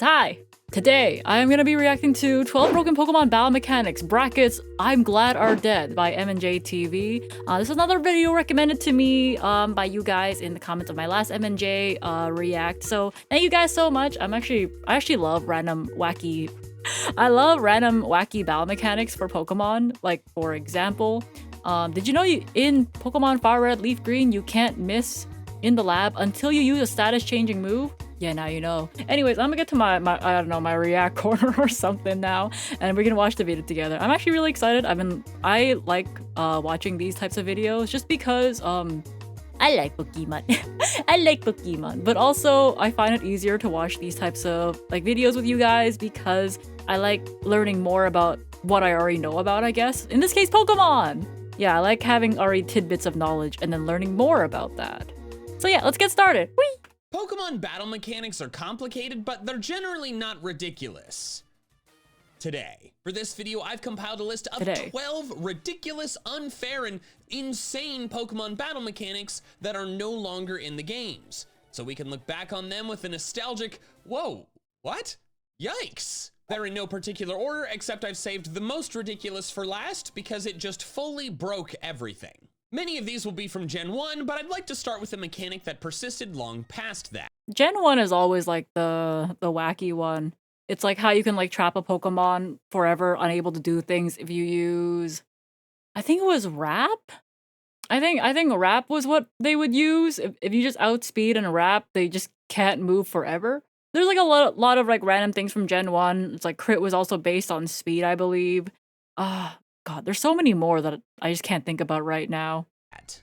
Hi! Today, I am going to be reacting to 12 Broken Pokemon Battle Mechanics, brackets, I'm Glad Are Dead by M&J TV. This is another video recommended to me by you guys in the comments of my last M&J react. So thank you guys so much. I actually love random wacky battle mechanics for Pokemon. Like, for example, did you know in Pokemon Fire Red Leaf Green, you can't miss in the lab until you use a status changing move? Yeah, now you know. Anyways, I'm gonna get to my I don't know, my react corner or something now, and we're gonna watch the video together. I'm actually really excited. I like watching these types of videos just because I like Pokemon. I like Pokemon, but also I find it easier to watch these types of like videos with you guys because I like learning more about what I already know about, I guess. In this case, Pokemon. Yeah, I like having already tidbits of knowledge and then learning more about that. So yeah, let's get started. Whee! Pokemon battle mechanics are complicated, but they're generally not ridiculous. Today, for this video, I've compiled a list of 12 ridiculous, unfair, and insane Pokemon battle mechanics that are no longer in the games. So we can look back on them with a nostalgic, whoa, what? Yikes! They're in no particular order, except I've saved the most ridiculous for last because it just fully broke everything. Many of these will be from Gen 1, but I'd like to start with a mechanic that persisted long past that. Gen 1 is always like the wacky one. It's like how you can like trap a Pokemon forever, unable to do things if you use, I think it was Wrap? I think Wrap was what they would use. If you just outspeed and Wrap, they just can't move forever. There's like a lot of like random things from Gen 1. It's like Crit was also based on speed, I believe. God, there's so many more that I just can't think about right now.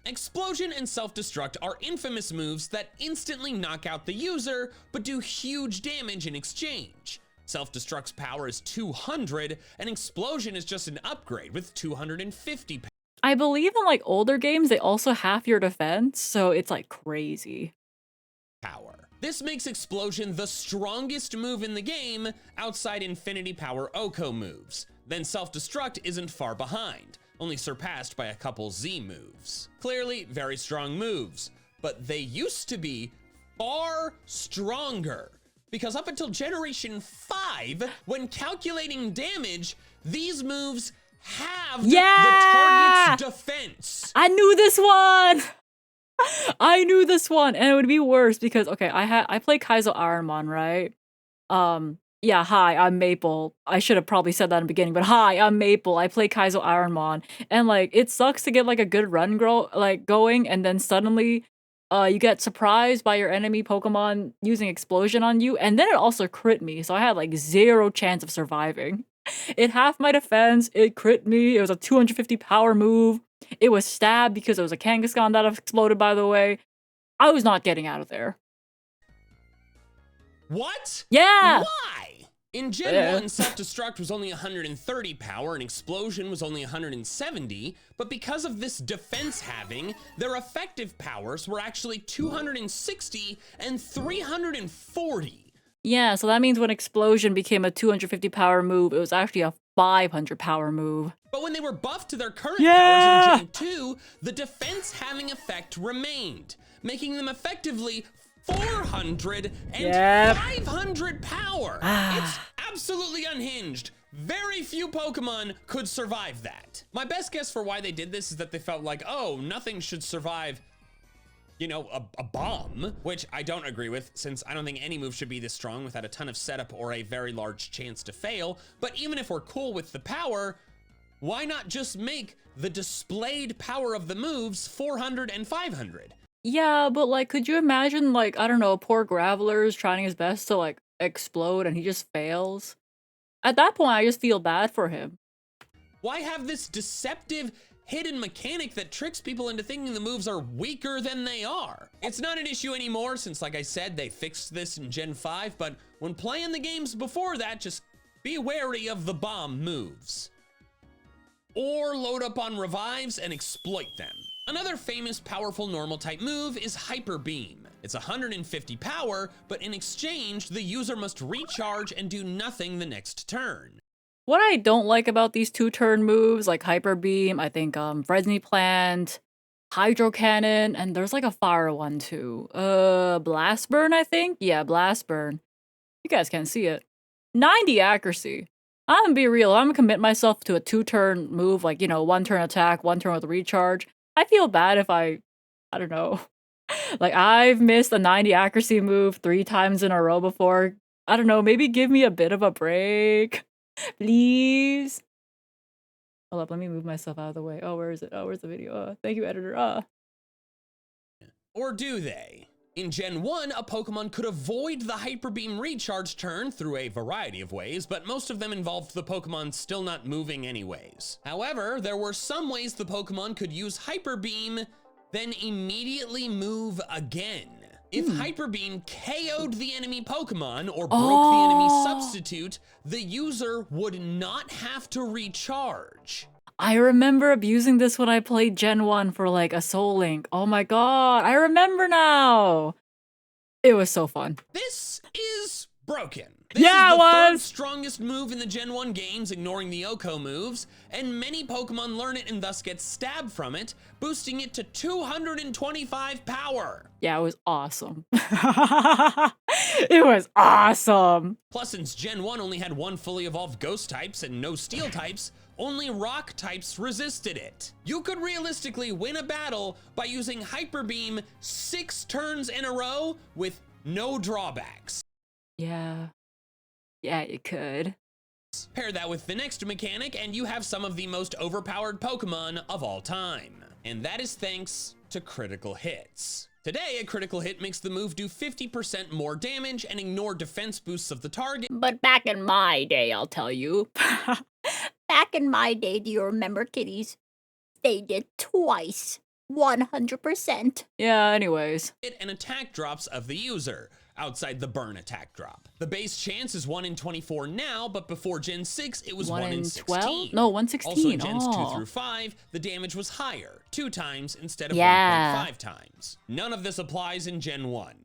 Explosion and self-destruct are infamous moves that instantly knock out the user, but do huge damage in exchange. Self-destruct's power is 200, and explosion is just an upgrade with 250 power. I believe in like older games, they also half your defense, so it's like crazy. This makes explosion the strongest move in the game outside Infinity Power Oko moves. Then self-destruct isn't far behind, only surpassed by a couple Z moves. Clearly very strong moves, but they used to be far stronger. Because up until Generation 5, when calculating damage, these moves halved the target's defense. I knew this one! I knew this one, and it would be worse because, okay, I play Kaizo Ironmon, right? Yeah, hi, I'm Maple. I should have probably said that in the beginning, but hi, I'm Maple. I play Kaizo Ironmon, and like it sucks to get like a good run going, and then suddenly, you get surprised by your enemy Pokemon using explosion on you, and then it also crit me, so I had like 0 chance of surviving. It halved my defense. It crit me. It was a 250 power move. It was stabbed because it was a Kangaskhan that exploded, by the way. I was not getting out of there. What? Yeah! Why? In Gen 1, self-destruct was only 130 power and explosion was only 170, but because of this defense halving, their effective powers were actually 260 and 340. Yeah, so that means when explosion became a 250 power move, it was actually a 500 power move. But when they were buffed to their current powers in Gen 2, the defense having effect remained, making them effectively 400 and 500 power. It's absolutely unhinged. Very few Pokemon could survive that. My best guess for why they did this is that they felt like, oh, nothing should survive, you know, a bomb, which I don't agree with, since I don't think any move should be this strong without a ton of setup or a very large chance to fail. But even if we're cool with the power, why not just make the displayed power of the moves 400 and 500? Yeah, but like, could you imagine, like, I don't know, poor Graveler's trying his best to like explode and he just fails? At that point, I just feel bad for him. Why have this deceptive hidden mechanic that tricks people into thinking the moves are weaker than they are? It's not an issue anymore since, like I said, they fixed this in Gen 5, but when playing the games before that, just be wary of the bomb moves. Or load up on revives and exploit them. Another famous powerful normal type move is Hyper Beam. It's 150 power, but in exchange, the user must recharge and do nothing the next turn. What I don't like about these 2-turn moves, like Hyper Beam, I think Fresnel Plant, Hydro Cannon, and there's like a fire one too. Blast Burn, I think? Yeah, Blast Burn. You guys can't see it. 90 accuracy. I'm gonna be real. I'm gonna commit myself to a 2-turn move, like, you know, 1-turn attack, 1 turn with recharge. I feel bad if I don't know. Like, I've missed a 90 accuracy move 3 times in a row before. I don't know, maybe give me a bit of a break. Please. Hold up, let me move myself out of the way. Oh, where is it? Oh, where's the video? Thank you, editor. Or do they? In Gen 1, a Pokemon could avoid the Hyper Beam recharge turn through a variety of ways, but most of them involved the Pokemon still not moving anyways. However, there were some ways the Pokemon could use Hyper Beam, then immediately move again. If Hyper Beam KO'd the enemy Pokemon or broke the enemy substitute, the user would not have to recharge. I remember abusing this when I played Gen 1 for like a Soul Link. Oh my god, I remember now. It was so fun. This is broken. This is the third strongest move in the Gen 1 games, ignoring the OHKO moves, and many Pokemon learn it and thus get stabbed from it, boosting it to 225 power. Yeah, it was awesome. It was awesome. Plus, since Gen 1 only had 1 fully evolved Ghost types and no Steel types, only Rock types resisted it. You could realistically win a battle by using Hyper Beam 6 turns in a row with no drawbacks. Yeah. Yeah, you could. Pair that with the next mechanic and you have some of the most overpowered Pokemon of all time. And that is thanks to critical hits. Today, a critical hit makes the move do 50% more damage and ignore defense boosts of the target. But back in my day, I'll tell you. Back in my day, do you remember, kiddies? They did twice. 100%. Yeah, anyways. And attack drops of the user, outside the burn attack drop. The base chance is 1 in 24 now, but before Gen 6, it was 1 in 16. 12? No, 116. Also in Gens 2 through 5, the damage was higher, 2 times instead of 1.5 times. None of this applies in Gen 1.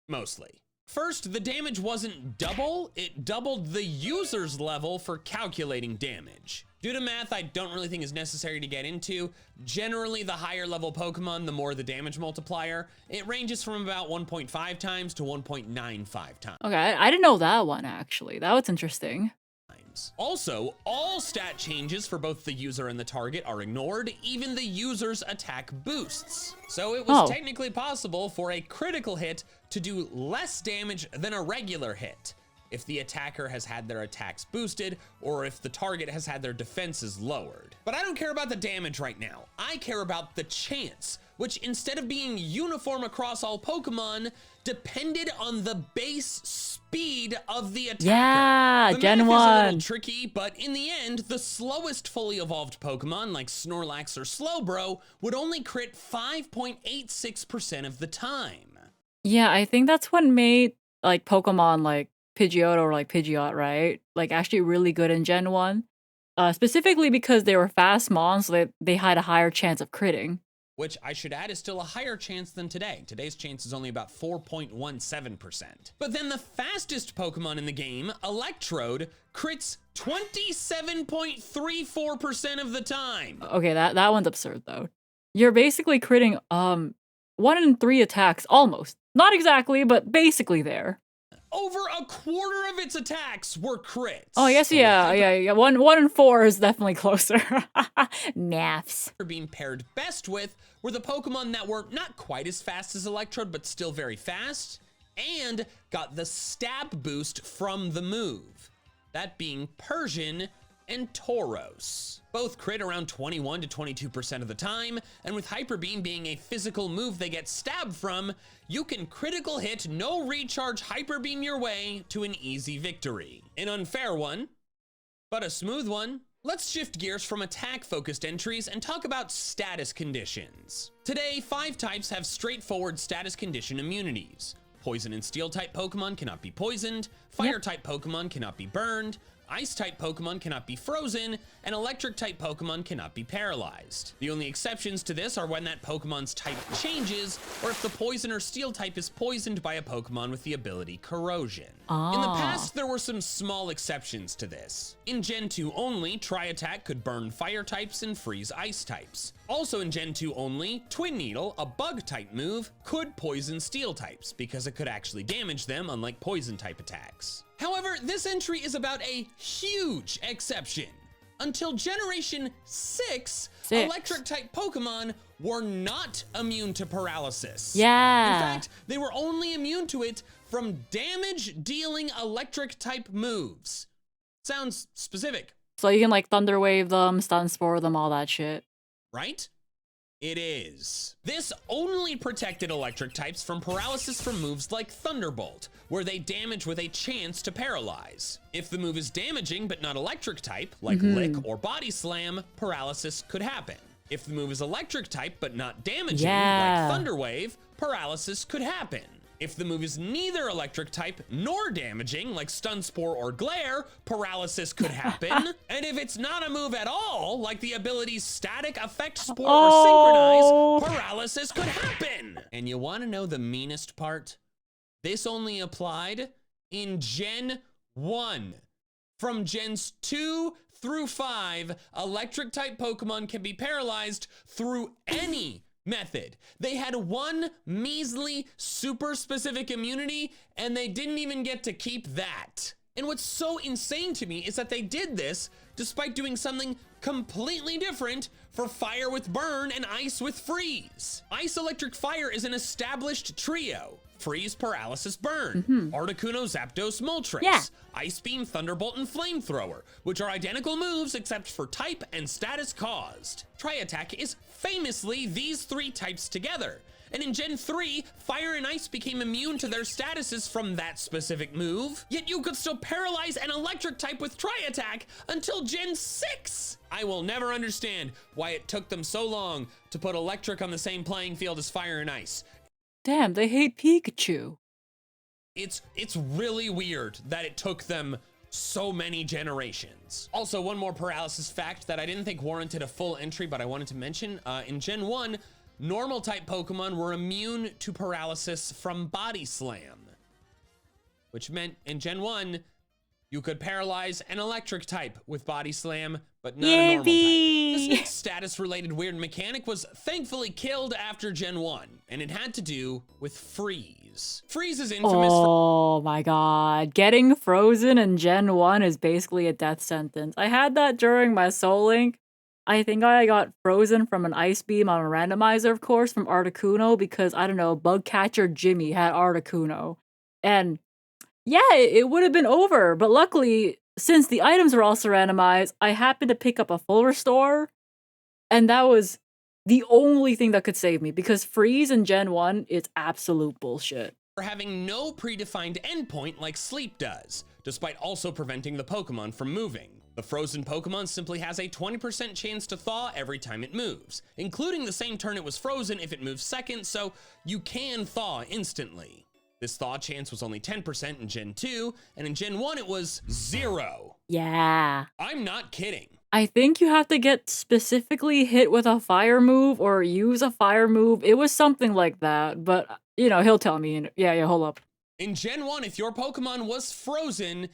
Mostly. First, the damage wasn't double, it doubled the user's level for calculating damage. Due to math I don't really think is necessary to get into, generally the higher level Pokemon, the more the damage multiplier. It ranges from about 1.5 times to 1.95 times. Okay, I didn't know that one actually. That was interesting. Also, all stat changes for both the user and the target are ignored, even the user's attack boosts. So it was technically possible for a critical hit to do less damage than a regular hit, if the attacker has had their attacks boosted or if the target has had their defenses lowered. But I don't care about the damage right now. I care about the chance, which instead of being uniform across all Pokemon, depended on the base speed of the attacker. Yeah, Gen 1. The math is a little tricky, but in the end, the slowest fully evolved Pokemon like Snorlax or Slowbro would only crit 5.86% of the time. Yeah, I think that's what made like Pokemon like Pidgeotto or like Pidgeot, right? Like actually really good in Gen 1. Specifically because they were fast mons, so they had a higher chance of critting. Which I should add is still a higher chance than today. Today's chance is only about 4.17%. But then the fastest Pokemon in the game, Electrode, crits 27.34% of the time. Okay, that one's absurd though. You're basically critting 1 in 3 attacks, almost. Not exactly, but basically there. Over a quarter of its attacks were crits. Oh, I guess, yeah. 1 in 4 is definitely closer. Maths. Being paired best with were the Pokemon that were not quite as fast as Electrode, but still very fast, and got the stab boost from the move. That being Persian and Tauros. Both crit around 21 to 22% of the time, and with Hyper Beam being a physical move they get stabbed from, you can critical hit, no recharge Hyper Beam your way to an easy victory. An unfair one, but a smooth one. Let's shift gears from attack-focused entries and talk about status conditions. Today, 5 types have straightforward status condition immunities. Poison and Steel-type Pokemon cannot be poisoned, Fire-type Pokemon cannot be burned, Ice-type Pokemon cannot be frozen, and Electric-type Pokemon cannot be paralyzed. The only exceptions to this are when that Pokemon's type changes, or if the Poison or Steel type is poisoned by a Pokemon with the ability Corrosion. In the past, there were some small exceptions to this. In Gen 2 only, Tri-Attack could burn fire types and freeze ice types. Also in Gen 2 only, Twin Needle, a bug type move, could poison steel types because it could actually damage them, unlike poison type attacks. However, this entry is about a huge exception. Until Generation 6, electric type Pokemon were not immune to paralysis. Yeah. In fact, they were only immune to it from damage dealing electric type moves. Sounds specific. So you can like Thunder Wave them, Stun Spore them, all that shit. Right? It is. This only protected electric types from paralysis from moves like Thunderbolt, where they damage with a chance to paralyze. If the move is damaging but not electric type, like Lick or Body Slam, paralysis could happen. If the move is electric type but not damaging, like Thunder Wave, paralysis could happen. If the move is neither electric type nor damaging, like Stun Spore or Glare, paralysis could happen. And if it's not a move at all, like the abilities Static, Affect, Spore, or Synchronize, paralysis could happen. And you want to know the meanest part? This only applied in Gen 1. From Gens 2 through 5, electric type Pokemon can be paralyzed through any method. They had one measly, super specific immunity, and they didn't even get to keep that. And what's so insane to me is that they did this despite doing something completely different for Fire with Burn and Ice with Freeze. Ice, Electric, Fire is an established trio. Freeze, Paralysis, Burn, Articuno, Zapdos, Moltres, Ice Beam, Thunderbolt, and Flamethrower, which are identical moves except for type and status caused. Tri-Attack is famously these three types together. And in Gen 3, Fire and Ice became immune to their statuses from that specific move, yet you could still paralyze an electric type with Tri-Attack until Gen 6. I will never understand why it took them so long to put electric on the same playing field as Fire and Ice. Damn, they hate Pikachu. It's really weird that it took them so many generations. Also, one more paralysis fact that I didn't think warranted a full entry, but I wanted to mention. In Gen 1, normal type Pokemon were immune to paralysis from Body Slam, which meant in Gen 1, you could paralyze an electric type with Body Slam, but not a normal type. This next status-related weird mechanic was thankfully killed after Gen 1, and it had to do with Freeze. Freeze is infamous Oh my god. Getting frozen in Gen 1 is basically a death sentence. I had that during my Soul Link. I think I got frozen from an Ice Beam on a randomizer, of course, from Articuno, because, I don't know, Bugcatcher Jimmy had Articuno. And yeah, it would have been over, but luckily, since the items were also randomized, I happened to pick up a full restore, and that was the only thing that could save me, because Freeze in Gen 1 is absolute bullshit. for having no predefined endpoint like Sleep does, despite also preventing the Pokemon from moving. The frozen Pokemon simply has a 20% chance to thaw every time it moves, including the same turn it was frozen if it moves second, so you can thaw instantly. This thaw chance was only 10% in Gen 2, and in Gen 1 it was 0. Yeah. I'm not kidding. I think you have to get specifically hit with a fire move or use a fire move. It was something like that, but, you know, he'll tell me. Yeah, hold up. In Gen 1, if your Pokemon was frozen,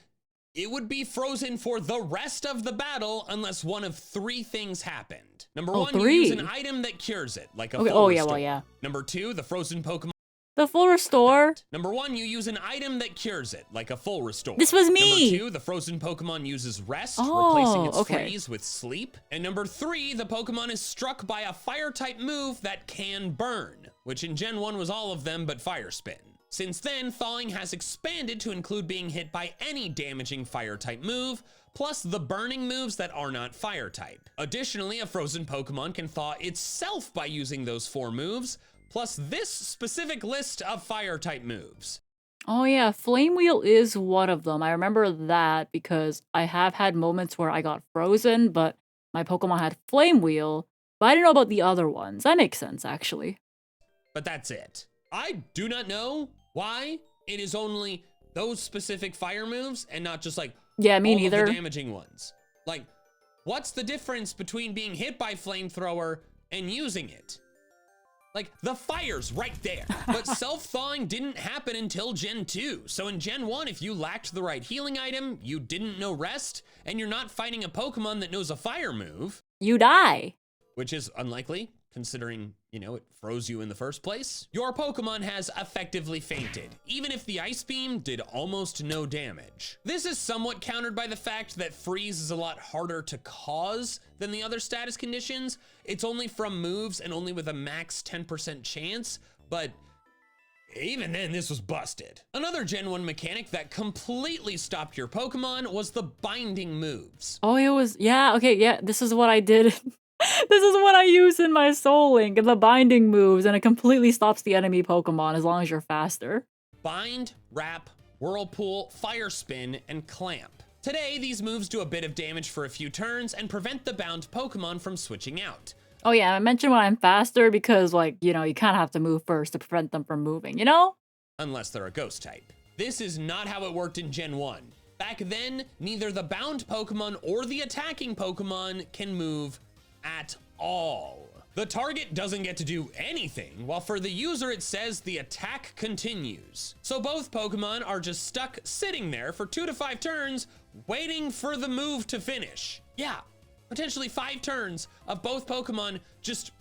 it would be frozen for the rest of the battle unless one of three things happened. Number one, you use an item that cures it, like a full restore. Number two, the frozen Pokemon. The full restore. Number one, you use an item that cures it, like a full restore. This was me. Number two, the frozen Pokemon uses rest, replacing its freeze with sleep. And number three, the Pokemon is struck by a fire type move that can burn, which in Gen 1 was all of them but Fire Spin. Since then, thawing has expanded to include being hit by any damaging fire type move, plus the burning moves that are not fire type. Additionally, a frozen Pokemon can thaw itself by using those 4 moves, plus this specific list of fire type moves. Oh yeah, Flame Wheel is one of them. I remember that because I have had moments where I got frozen, but my Pokemon had Flame Wheel, but I didn't know about the other ones. That makes sense, actually. But that's it. I do not know why it is only those specific fire moves and not just like me all neither. of the damaging ones. Like, what's the difference between being hit by Flamethrower and using it? Like, the fire's right there. But self-thawing didn't happen until Gen 2. So in Gen 1, if you lacked the right healing item, you didn't know rest, and you're not fighting a Pokemon that knows a fire move, you die. which is unlikely, considering, you know, it froze you in the first place, your Pokemon has effectively fainted, even if the Ice Beam did almost no damage. This is somewhat countered by the fact that freeze is a lot harder to cause than the other status conditions. It's only from moves and only with a max 10% chance, but even then, this was busted. Another Gen 1 mechanic that completely stopped your Pokemon was the binding moves. Oh, it was, yeah, okay, yeah, this is what I did. This is what I use in my Soul Link, the binding moves, and it completely stops the enemy Pokemon as long as you're faster. Bind, Wrap, Whirlpool, Fire Spin, and Clamp. Today, these moves do a bit of damage for a few turns and prevent the bound Pokemon from switching out. Oh yeah, I mentioned when I'm faster because, like, you know, you kind of have to move first to prevent them from moving, you know? Unless they're a ghost type. This is not how it worked in Gen 1. Back then, neither the bound Pokemon or the attacking Pokemon can move at all. The target doesn't get to do anything, while for the user it says the attack continues. So both Pokemon are just stuck sitting there for 2 to 5 turns, waiting for the move to finish. Yeah, potentially 5 turns of both Pokemon just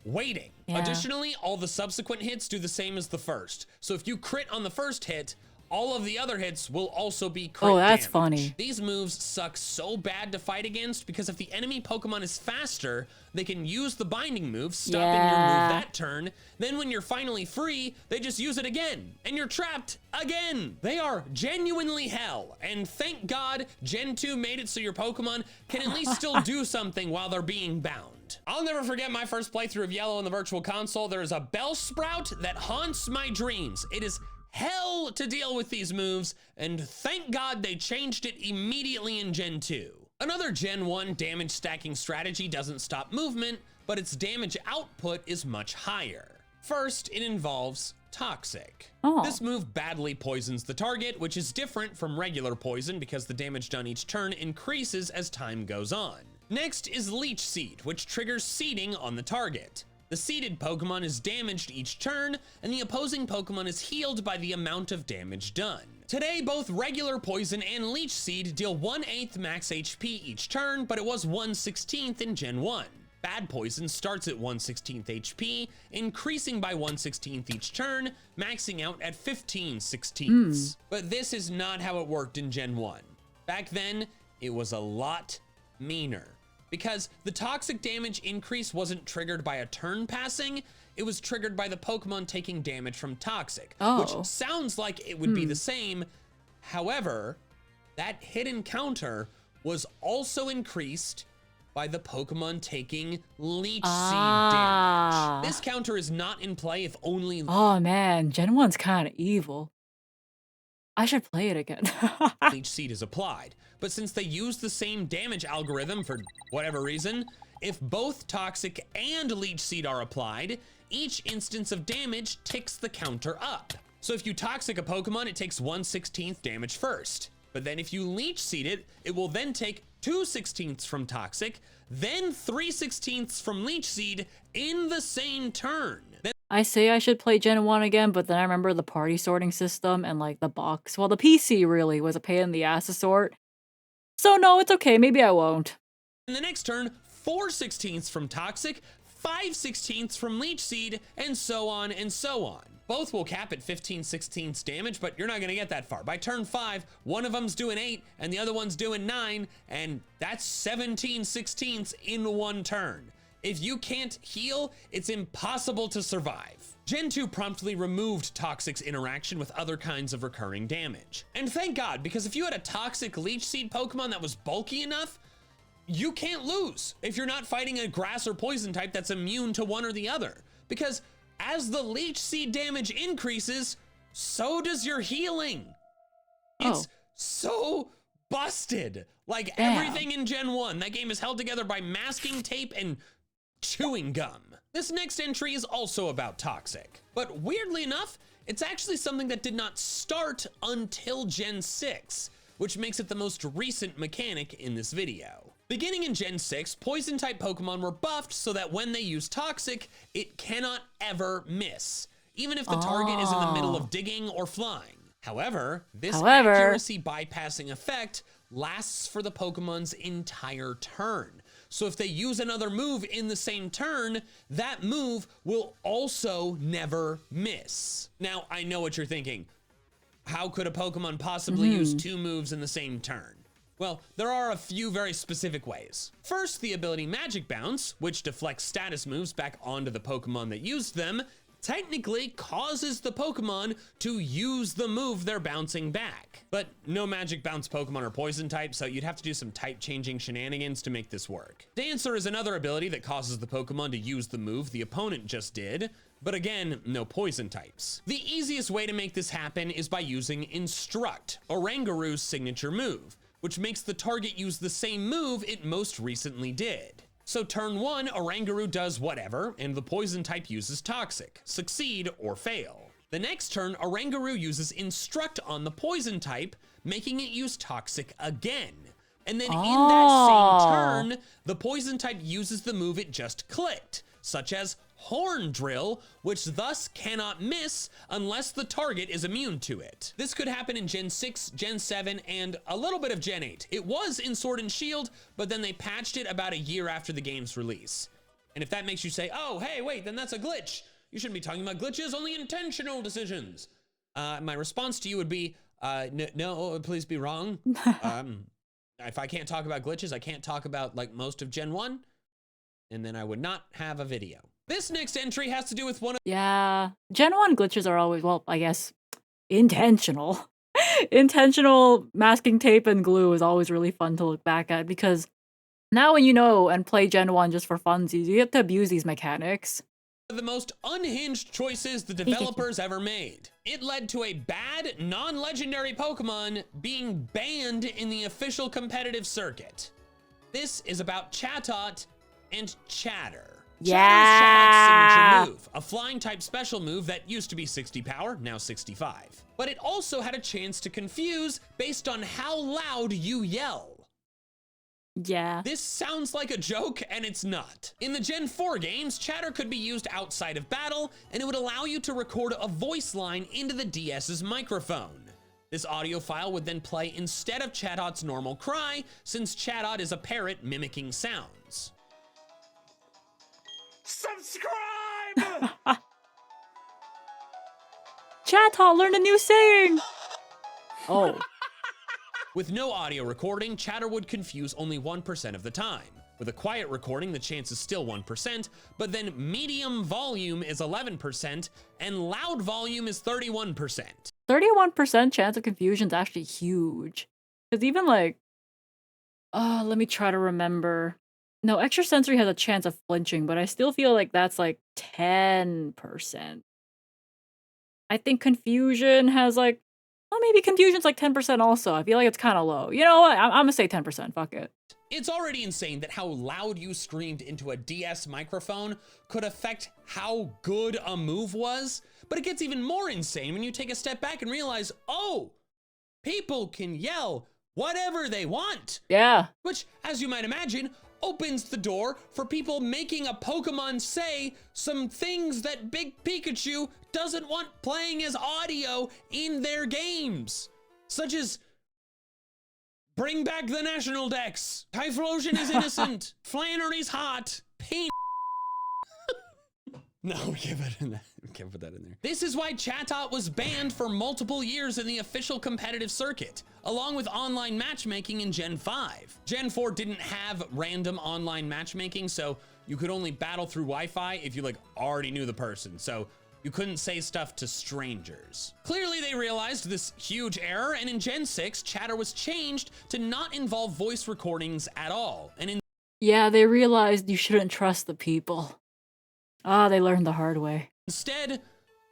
waiting. Yeah. Additionally, all the subsequent hits do the same as the first. So if you crit on the first hit, all of the other hits will also be crit that's damage. funny. These moves suck so bad to fight against because if the enemy Pokemon is faster, they can use the binding move, stopping your move that turn. Then when you're finally free, they just use it again, and you're trapped again. They are genuinely hell, and thank God Gen 2 made it so your Pokemon can at least still do something while they're being bound. I'll never forget my first playthrough of Yellow in the Virtual Console. There is a Bellsprout that haunts my dreams. It is hell to deal with these moves, and thank God they changed it immediately in Gen 2. Another Gen 1 damage stacking strategy doesn't stop movement, but its damage output is much higher. First, it involves Toxic. Oh. This move badly poisons the target, which is different from regular poison because the damage done each turn increases as time goes on. Next is Leech Seed, which triggers seeding on the target. The seeded Pokemon is damaged each turn, and the opposing Pokemon is healed by the amount of damage done. Today, both regular Poison and Leech Seed deal 1/8 max HP each turn, but it was 1/16 in Gen 1. Bad Poison starts at 1/16 HP, increasing by 1/16 each turn, maxing out at 15/16. But this is not how it worked in Gen 1. Back then, it was a lot meaner. Because the toxic damage increase wasn't triggered by a turn passing, it was triggered by the Pokemon taking damage from toxic, which sounds like it would be the same. However, that hidden counter was also increased by the Pokemon taking leech seed damage. This counter is not in play if only... Oh man, Gen 1's kind of evil. I should play it again. leech seed is applied. But since they use the same damage algorithm for whatever reason, if both toxic and leech seed are applied, each instance of damage ticks the counter up. So if you toxic a Pokemon, it takes 1/16 damage first. But then if you leech seed it, it will then take 2/16 from toxic, then 3/16 from leech seed in the same turn. Then I say I should play Gen 1 again, but then I remember the party sorting system and like the box. Well, the PC really was a pain in the ass to sort. So no, it's okay. Maybe I won't. in the next turn, 4/16 from toxic, 5/16 from leech seed, and so on and so on. Both will cap at 15/16 damage, but you're not gonna get that far. By turn 5, one of them's doing 8 and the other one's doing 9, and that's 17/16 in one turn. If you can't heal, it's impossible to survive. Gen 2 promptly removed Toxic's interaction with other kinds of recurring damage. And thank God, because if you had a toxic leech seed Pokemon that was bulky enough, you can't lose if you're not fighting a grass or poison type that's immune to one or the other. Because as the leech seed damage increases, so does your healing. It's so busted. Like everything in Gen 1, that game is held together by masking tape and chewing gum. This next entry is also about Toxic, but weirdly enough, it's actually something that did not start until Gen 6, which makes it the most recent mechanic in this video. Beginning in Gen 6, Poison-type Pokemon were buffed so that when they use Toxic, it cannot ever miss, even if the target is in the middle of digging or flying. However, this accuracy bypassing effect lasts for the Pokemon's entire turn. So if they use another move in the same turn, that move will also never miss. Now, I know what you're thinking. How could a Pokemon possibly use 2 moves in the same turn? Well, there are a few very specific ways. First, the ability Magic Bounce, which deflects status moves back onto the Pokemon that used them, technically causes the Pokemon to use the move they're bouncing back. But no Magic Bounce Pokemon are poison type, so you'd have to do some type changing shenanigans to make this work. Dancer is another ability that causes the Pokemon to use the move the opponent just did, but again, no poison types. The easiest way to make this happen is by using Instruct, Orangaru's signature move, which makes the target use the same move it most recently did. So turn 1, Orangaru does whatever, and the poison type uses Toxic, succeed or fail. The next turn, Orangaru uses Instruct on the poison type, making it use Toxic again. And then in that same turn, the poison type uses the move it just clicked, such as Horn Drill, which thus cannot miss unless the target is immune to it. This could happen in Gen 6, Gen 7, and a little bit of Gen 8. It was in Sword and Shield, but then they patched it about a year after the game's release. And if that makes you say, oh, hey, wait, then that's a glitch. You shouldn't be talking about glitches, only intentional decisions. My response to you would be, no, please be wrong. If I can't talk about glitches, I can't talk about like most of Gen 1, and then I would not have a video. This next entry has to do with one of— Yeah, Gen 1 glitches are always, well, I guess, intentional. Intentional masking tape and glue is always really fun to look back at, because now when you know and play Gen 1 just for funsies, you get to abuse these mechanics. the most unhinged choices the developers ever made. It led to a bad, non-legendary Pokemon being banned in the official competitive circuit. This is about Chatot and Chatter. Yeah. Chatter's signature move, a flying type special move that used to be 60 power, now 65. But it also had a chance to confuse based on how loud you yell. Yeah. This sounds like a joke, and it's not. In the Gen 4 games, Chatter could be used outside of battle, and it would allow you to record a voice line into the DS's microphone. This audio file would then play instead of Chatot's normal cry, since Chatot is a parrot mimicking sounds. Subscribe! Chatot learned a new saying! Oh. With no audio recording, Chatter would confuse only 1% of the time. With a quiet recording, the chance is still 1%, but then medium volume is 11%, and loud volume is 31%. 31% chance of confusion is actually huge. Because even like, let me try to remember. No, extrasensory has a chance of flinching, but I still feel like that's like 10%. I think confusion has like, well, maybe confusion's like 10% also. I feel like it's kind of low. You know what? I'm gonna say 10%. Fuck it. It's already insane that how loud you screamed into a DS microphone could affect how good a move was, but it gets even more insane when you take a step back and realize, oh, people can yell whatever they want. Yeah. Which, as you might imagine, opens the door for people making a Pokemon say some things that Big Pikachu doesn't want playing as audio in their games. Such as, bring back the National Dex, Typhlosion is innocent, Flannery's hot, pain. No, we can't put that in there. This is why Chatot was banned for multiple years in the official competitive circuit, along with online matchmaking in Gen 5. Gen 4 didn't have random online matchmaking, so you could only battle through Wi-Fi if you already knew the person, so you couldn't say stuff to strangers. Clearly they realized this huge error, and in Gen 6, Chatter was changed to not involve voice recordings at all. And yeah, they realized you shouldn't trust the people. They learned the hard way. Instead,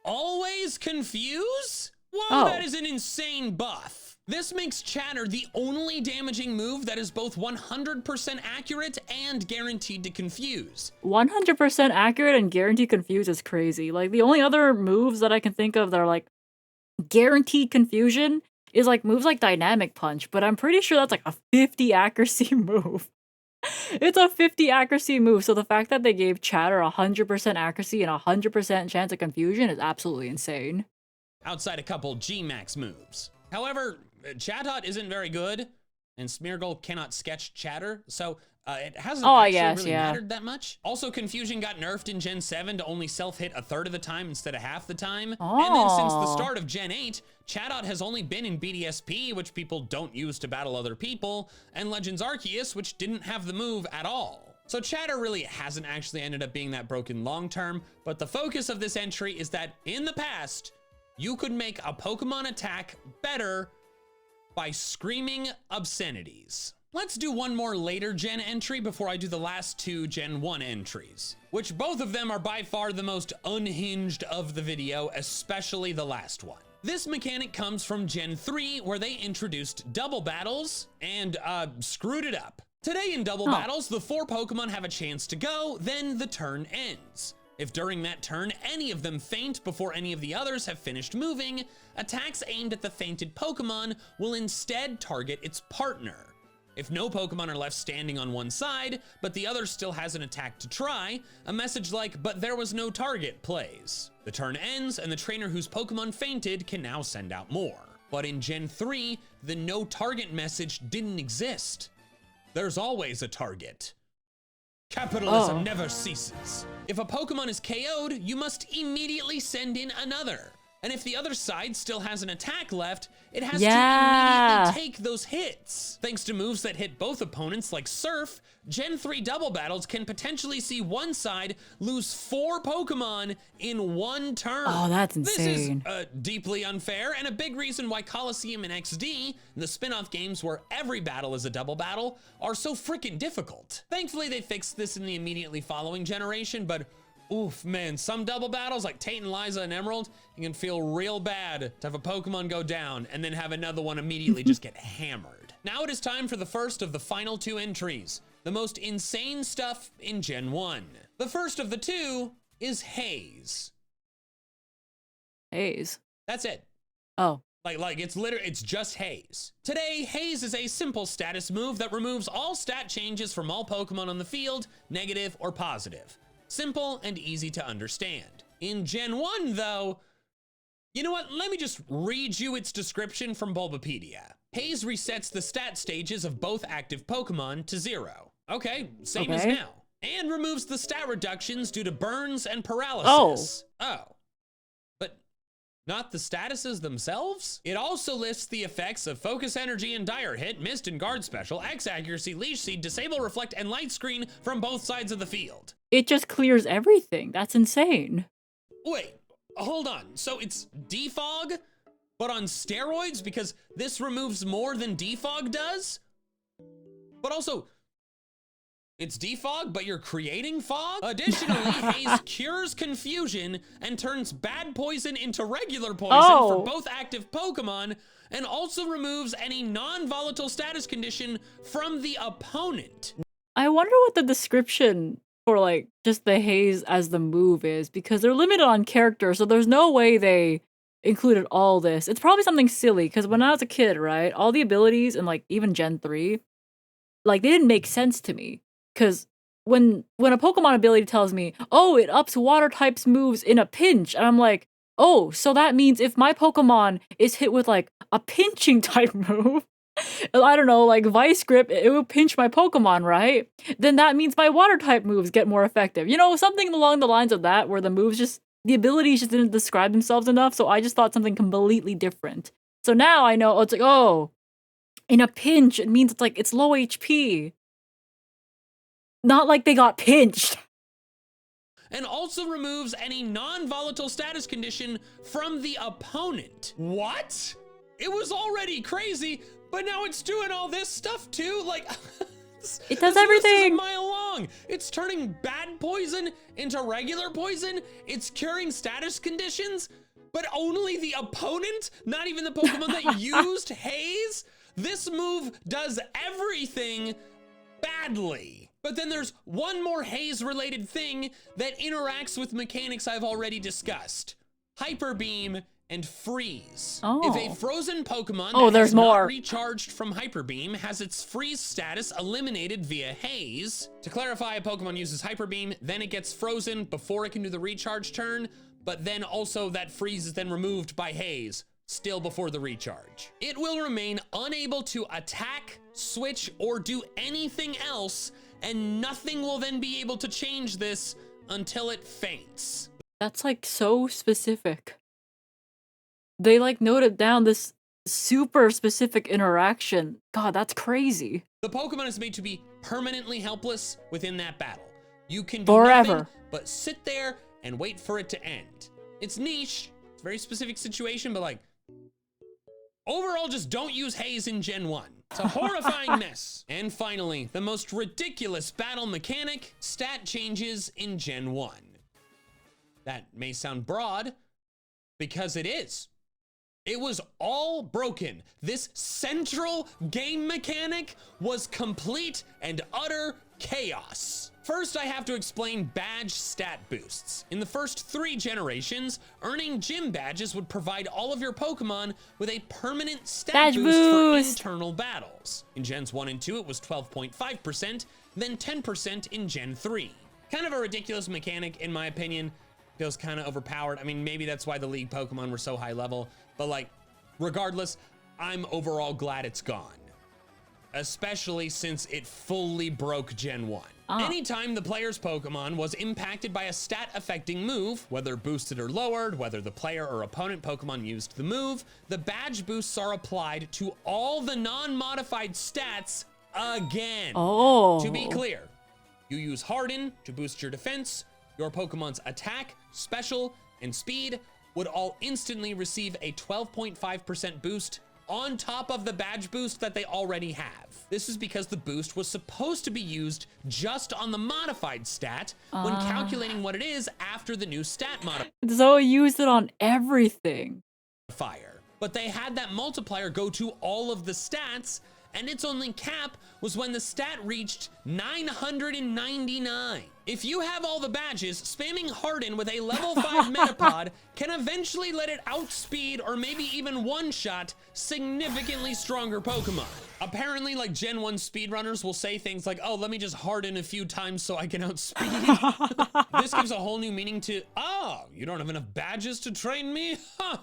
always confuse? Whoa, Oh. That is an insane buff. This makes Chatter the only damaging move that is both 100% accurate and guaranteed to confuse. 100% accurate and guaranteed confuse is crazy. Like, the only other moves that I can think of that are like guaranteed confusion is like moves like Dynamic Punch, but I'm pretty sure that's like a 50 accuracy move. It's a 50 accuracy move, so the fact that they gave Chatter 100% accuracy and 100% chance of confusion is absolutely insane. Outside a couple G-Max moves. However, Chatot isn't very good, and Smeargle cannot sketch Chatter, so it hasn't really mattered that much. Also, Confusion got nerfed in Gen 7 to only self-hit a third of the time instead of half the time. And then since the start of Gen 8, Chatot has only been in BDSP, which people don't use to battle other people, and Legends Arceus, which didn't have the move at all. So Chatter really hasn't actually ended up being that broken long-term, but the focus of this entry is that in the past, you could make a Pokemon attack better by screaming obscenities. Let's do one more later gen entry before I do the last two Gen 1 entries, which both of them are by far the most unhinged of the video, especially the last one. This mechanic comes from Gen 3, where they introduced double battles and screwed it up. Today in double battles, the 4 Pokemon have a chance to go, then the turn ends. If during that turn, any of them faint before any of the others have finished moving, attacks aimed at the fainted Pokemon will instead target its partner. If no Pokemon are left standing on one side, but the other still has an attack to try, a message like, "But there was no target," plays. The turn ends, and the trainer whose Pokemon fainted can now send out more. But in Gen 3, the no target message didn't exist. There's always a target. Capitalism never ceases. If a Pokemon is KO'd, you must immediately send in another. And if the other side still has an attack left, it has to immediately take those hits. Thanks to moves that hit both opponents like Surf, Gen 3 double battles can potentially see one side lose 4 Pokemon in one turn. Oh, that's insane. This is deeply unfair and a big reason why Coliseum and XD, the spin-off games where every battle is a double battle, are so freaking difficult. Thankfully, they fixed this in the immediately following generation, but oof, man, some double battles like Tate and Liza and Emerald, it can feel real bad to have a Pokemon go down and then have another one immediately just get hammered. Now it is time for the first of the final 2 entries, the most insane stuff in Gen 1. The first of the 2 is Haze. Haze? That's it. Oh. Like it's just Haze. Today, Haze is a simple status move that removes all stat changes from all Pokemon on the field, negative or positive. Simple and easy to understand. In Gen 1, though, you know what? Let me just read you its description from Bulbapedia. Haze resets the stat stages of both active Pokemon to 0. Okay, same as now. And removes the stat reductions due to burns and paralysis. Oh. But not the statuses themselves? It also lists the effects of Focus Energy and Dire Hit, Mist and Guard Special, X Accuracy, Leech Seed, Disable, Reflect, and Light Screen from both sides of the field. It just clears everything. That's insane. Wait, hold on. So it's defog, but on steroids because this removes more than defog does? But also, it's defog, but you're creating fog? Additionally, Haze cures confusion and turns bad poison into regular poison for both active Pokemon, and also removes any non-volatile status condition from the opponent. I wonder what the description for like just the Haze as the move is, because they're limited on character, so there's no way they included all this. It's probably something silly, because when I was a kid, right, all the abilities in like even Gen 3, like they didn't make sense to me. Because when a Pokemon ability tells me, oh, it ups water types moves in a pinch, and I'm like, oh, so that means if my Pokemon is hit with like a pinching type move, I don't know, like Vice Grip, it will pinch my Pokemon, right? Then that means my water type moves get more effective. You know, something along the lines of that, where the moves just, the abilities just didn't describe themselves enough, so I just thought something completely different. So now I know, it's like, oh, in a pinch, it means it's like, it's low HP. Not like they got pinched. And also removes any non-volatile status condition from the opponent. What? It was already crazy, but now it's doing all this stuff too? Like, it does everything. This is a mile long. It's turning bad poison into regular poison. It's curing status conditions, but only the opponent, not even the Pokemon that used Haze. This move does everything badly. But then there's one more Haze-related thing that interacts with mechanics I've already discussed. Hyper Beam and freeze. Oh. If a frozen Pokemon Oh, that there's has not more. recharged from Hyper Beam has its freeze status eliminated via haze. To clarify, a Pokemon uses Hyper Beam, then it gets frozen before it can do the recharge turn, but then also that freeze is then removed by haze, still before the recharge. It will remain unable to attack, switch, or do anything else, and nothing will then be able to change this until it faints. That's like so specific. They like noted down this super specific interaction. God, that's crazy. The Pokemon is made to be permanently helpless within that battle. You can do Forever. nothing but sit there and wait for it to end. It's niche, it's a very specific situation, but like, overall, just don't use haze in Gen 1. It's a horrifying mess. And finally, the most ridiculous battle mechanic, stat changes in Gen 1. That may sound broad, because it is. It was all broken. This central game mechanic was complete and utter chaos. First, I have to explain badge stat boosts. In the first 3 generations, earning gym badges would provide all of your Pokemon with a permanent stat Badge boost boost. for internal battles. In Gens 1 and 2, it was 12.5%, then 10% in Gen 3. Kind of a ridiculous mechanic, in my opinion. Feels kind of overpowered. I mean, maybe that's why the League Pokemon were so high level, but like, regardless, I'm overall glad it's gone. Especially since it fully broke Gen 1. Anytime the player's Pokemon was impacted by a stat-affecting move, whether boosted or lowered, whether the player or opponent Pokemon used the move, the badge boosts are applied to all the non-modified stats again. Oh. To be clear, you use Harden to boost your defense, your Pokemon's attack, special, and speed would all instantly receive a 12.5% boost on top of the badge boost that they already have. This is because the boost was supposed to be used just on the modified stat when calculating what it is after the new stat So use it on everything. modifier. But they had that multiplier go to all of the stats, and its only cap was when the stat reached 999. If you have all the badges, spamming Harden with a level 5 Metapod can eventually let it outspeed or maybe even one-shot significantly stronger Pokemon. Apparently, like Gen 1 speedrunners will say things like, oh, let me just Harden a few times so I can outspeed. This gives a whole new meaning to, oh, you don't have enough badges to train me? Huh.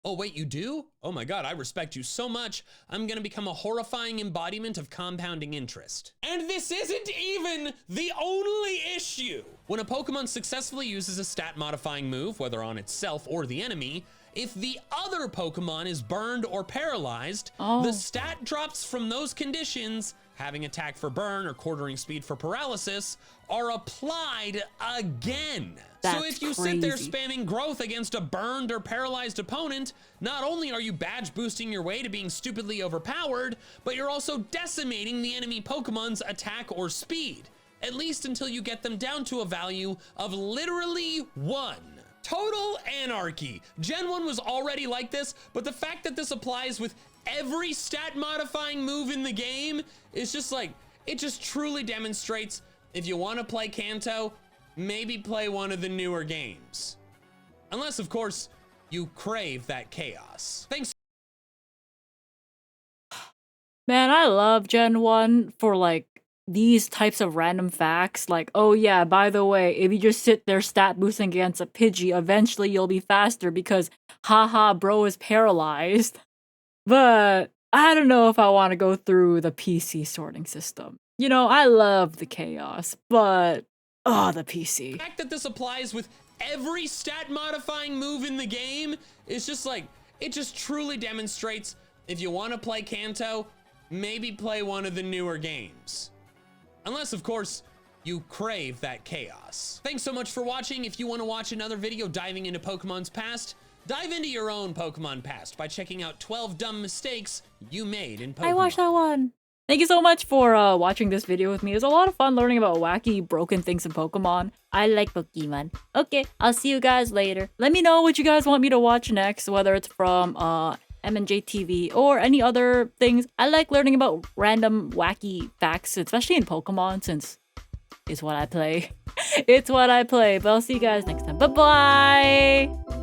Oh, wait, you do? Oh my God, I respect you so much. I'm gonna become a horrifying embodiment of compounding interest. And this isn't even the only issue. When a Pokemon successfully uses a stat modifying move, whether on itself or the enemy, if the other Pokemon is burned or paralyzed, the stat drops from those conditions, having attack for burn or quartering speed for paralysis, are applied again. So if you sit there spamming growth against a burned or paralyzed opponent, not only are you badge boosting your way to being stupidly overpowered, but you're also decimating the enemy Pokemon's attack or speed, at least until you get them down to a value of literally 1. Total anarchy. Gen 1 was already like this, but the fact that this applies with every stat modifying move in the game is just like, it just truly demonstrates if you want to play Kanto, maybe play one of the newer games. Unless, of course, you crave that chaos. Thanks. Man, I love Gen 1 for like these types of random facts. Like, oh yeah, by the way, if you just sit there stat boosting against a Pidgey, eventually you'll be faster because haha, bro is paralyzed. But I don't know if I want to go through the PC sorting system. You know, I love the chaos, but the PC. The fact that this applies with every stat modifying move in the game is just like, it just truly demonstrates if you want to play Kanto, maybe play one of the newer games. Unless, of course, you crave that chaos. Thanks so much for watching. If you want to watch another video diving into Pokemon's past, dive into your own Pokemon past by checking out 12 dumb mistakes you made in Pokemon. I watched that one. Thank you so much for watching this video with me. It was a lot of fun learning about wacky, broken things in Pokemon. I like Pokemon. Okay, I'll see you guys later. Let me know what you guys want me to watch next, whether it's from M&J TV or any other things. I like learning about random, wacky facts, especially in Pokemon, since it's what I play. It's what I play. But I'll see you guys next time. Bye-bye!